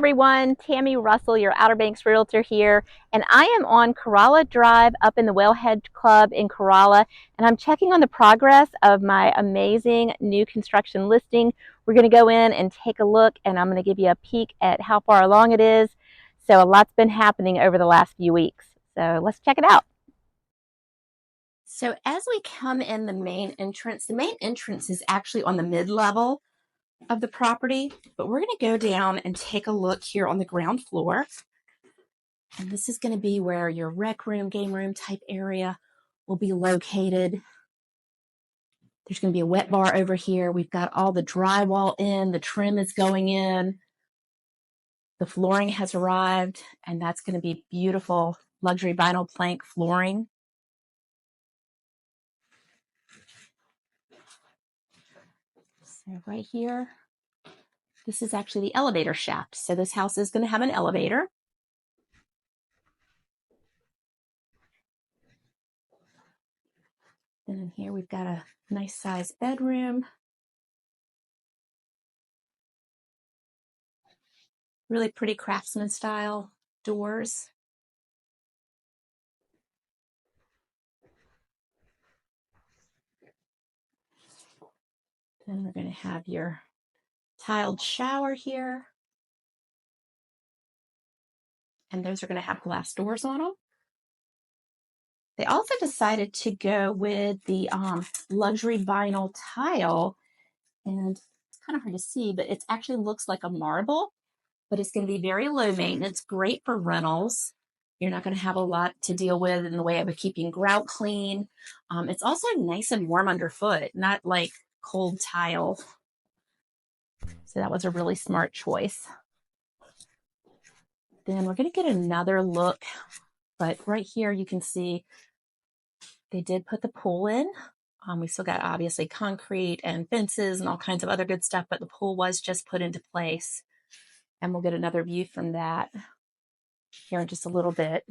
everyone, Tammy Russell, your Outer Banks Realtor here, and I am on Corolla Drive up in the Whalehead Club in Corolla, and I'm checking on the progress of my amazing new construction listing. We're going to go in and take a look, and I'm going to give you a peek at how far along it is. So a lot's been happening over the last few weeks, so let's check it out. So as we come in the main entrance is actually on the mid-level of the property, but we're going to go down and take a look here on the ground floor. And this is going to be where your rec room, game room type area will be located. There's going to be a wet bar over here. We've got all the drywall in, the trim is going in, the flooring has arrived, and that's going to be beautiful luxury vinyl plank flooring. So right here, this is actually the elevator shaft. So this house is going to have an elevator. And in here, we've got a nice sized bedroom. Really pretty craftsman style doors. Then we're going to have your tiled shower here. And those are going to have glass doors on them. They also decided to go with the luxury vinyl tile. And it's kind of hard to see, but it actually looks like a marble, but it's going to be very low maintenance, great for rentals. You're not going to have a lot to deal with in the way of keeping grout clean. It's also nice and warm underfoot, not like cold tile. So that was a really smart choice. Then we're going to get another look, but right here you can see they did put the pool in. We still got obviously concrete and fences and all kinds of other good stuff, but the pool was just put into place. And we'll get another view from that here in just a little bit.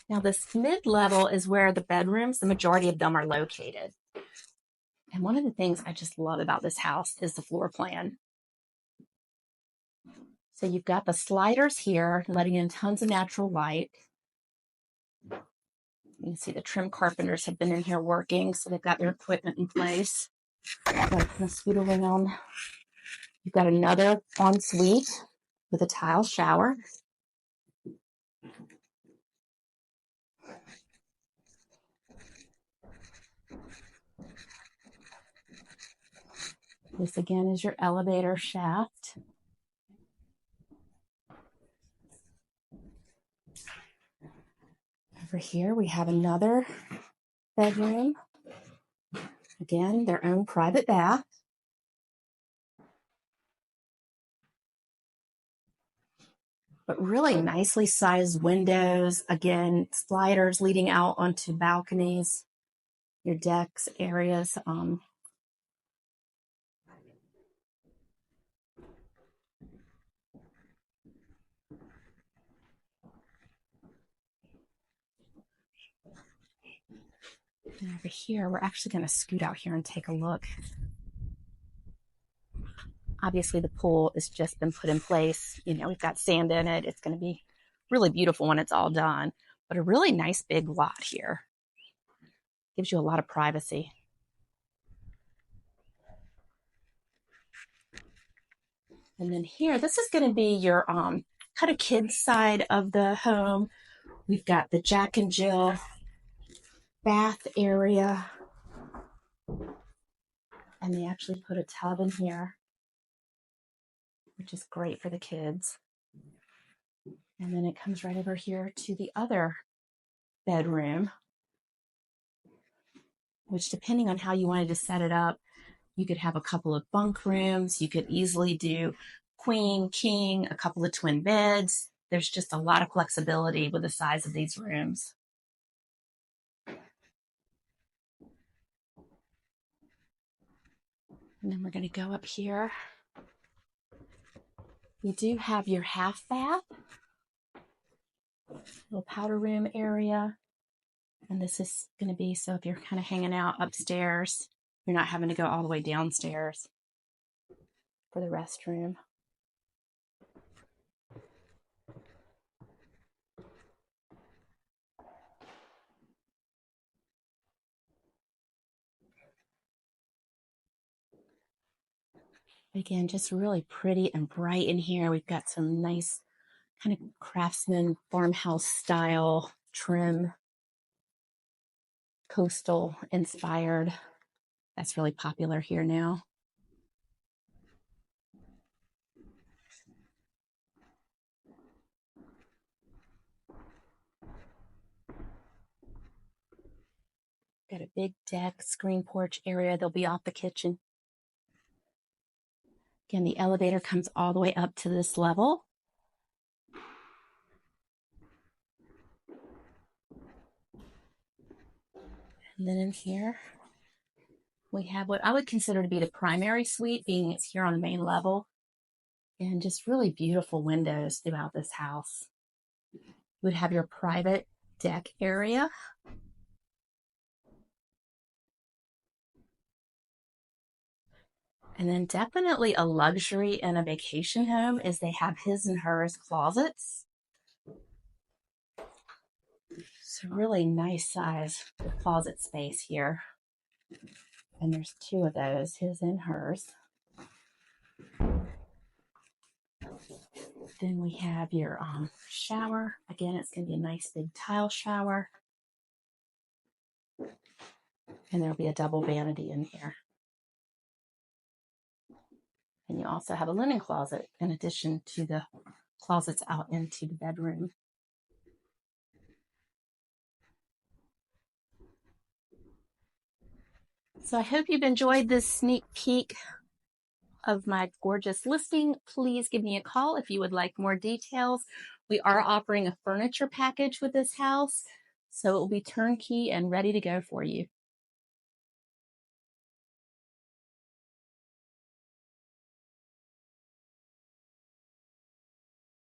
Now this mid-level is where the bedrooms, the majority of them are located. And one of the things I just love about this house is the floor plan. So you've got the sliders here, letting in tons of natural light. You can see the trim carpenters have been in here working, so they've got their equipment in place. I'm going to scoot around. You've got another ensuite with a tile shower. This again is your elevator shaft. Over here we have another bedroom. Again, their own private bath. But really nicely sized windows. Again, sliders leading out onto balconies, your decks areas. And over here, we're actually going to scoot out here and take a look. Obviously, the pool has just been put in place. You know, we've got sand in it. It's going to be really beautiful when it's all done. But a really nice big lot here. Gives you a lot of privacy. And then here, this is going to be your kind of kids side of the home. We've got the Jack and Jill bath area. And they actually put a tub in here, which is great for the kids. And then it comes right over here to the other bedroom, which depending on how you wanted to set it up, you could have a couple of bunk rooms. You could easily do queen, king, a couple of twin beds. There's just a lot of flexibility with the size of these rooms. And then we're going to go up here. You do have your half bath. Little powder room area. And this is going to be, so if you're kind of hanging out upstairs, you're not having to go all the way downstairs for the restroom. Again, just really pretty and bright in here. We've got some nice kind of craftsman farmhouse style trim, coastal inspired. That's really popular here now. Got a big deck, screen porch area. They'll be off the kitchen. Again, the elevator comes all the way up to this level. And then in here, we have what I would consider to be the primary suite, being it's here on the main level. And just really beautiful windows throughout this house. You would have your private deck area. And then definitely a luxury in a vacation home is they have his and hers closets. It's a really nice size closet space here. And there's two of those, his and hers. Then we have your shower. Again, it's going to be a nice big tile shower. And there'll be a double vanity in here. And you also have a linen closet in addition to the closets out into the bedroom. So I hope you've enjoyed this sneak peek of my gorgeous listing. Please give me a call if you would like more details. We are offering a furniture package with this house, so it will be turnkey and ready to go for you.